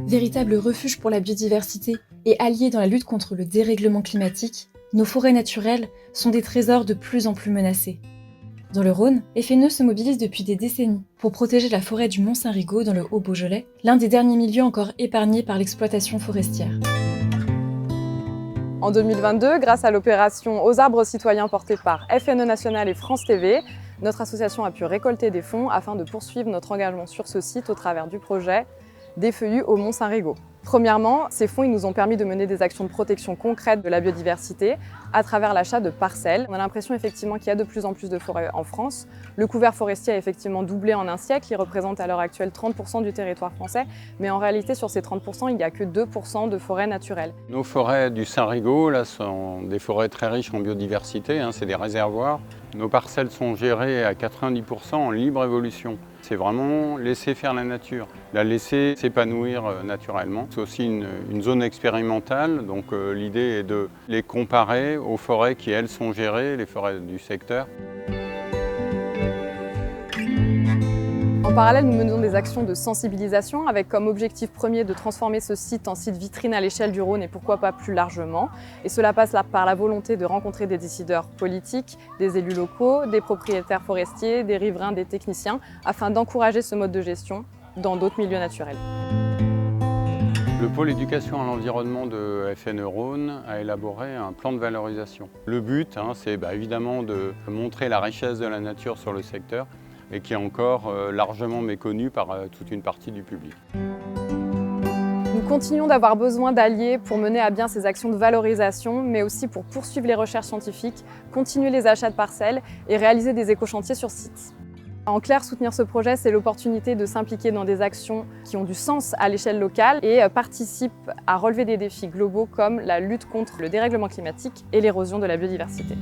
Véritable refuge pour la biodiversité et alliés dans la lutte contre le dérèglement climatique, nos forêts naturelles sont des trésors de plus en plus menacés. Dans le Rhône, FNE se mobilise depuis des décennies pour protéger la forêt du Mont-Saint-Rigaud dans le Haut-Beaujolais, l'un des derniers milieux encore épargnés par l'exploitation forestière. En 2022, grâce à l'opération Aux arbres citoyens portée par FNE National et France TV, notre association a pu récolter des fonds afin de poursuivre notre engagement sur ce site au travers du projet Des feuillus au Mont-Saint-Rigaud. Premièrement, ces fonds nous ont permis de mener des actions de protection concrètes de la biodiversité à travers l'achat de parcelles. On a l'impression effectivement qu'il y a de plus en plus de forêts en France. Le couvert forestier a effectivement doublé en un siècle, il représente à l'heure actuelle 30% du territoire français, mais en réalité sur ces 30%, il n'y a que 2% de forêts naturelles. Nos forêts du Saint-Rigaud là, sont des forêts très riches en biodiversité, c'est des réservoirs. Nos parcelles sont gérées à 90% en libre évolution. C'est vraiment laisser faire la nature, la laisser s'épanouir naturellement. C'est aussi une zone expérimentale, donc l'idée est de les comparer aux forêts qui, elles, sont gérées, les forêts du secteur. En parallèle, nous menons des actions de sensibilisation avec comme objectif premier de transformer ce site en site vitrine à l'échelle du Rhône et pourquoi pas plus largement. Et cela passe par la volonté de rencontrer des décideurs politiques, des élus locaux, des propriétaires forestiers, des riverains, des techniciens, afin d'encourager ce mode de gestion dans d'autres milieux naturels. Le pôle éducation à l'environnement de FNE Rhône a élaboré un plan de valorisation. Le but, c'est évidemment de montrer la richesse de la nature sur le secteur et qui est encore largement méconnu par toute une partie du public. Nous continuons d'avoir besoin d'alliés pour mener à bien ces actions de valorisation, mais aussi pour poursuivre les recherches scientifiques, continuer les achats de parcelles et réaliser des éco-chantiers sur site. En clair, soutenir ce projet, c'est l'opportunité de s'impliquer dans des actions qui ont du sens à l'échelle locale et participent à relever des défis globaux comme la lutte contre le dérèglement climatique et l'érosion de la biodiversité.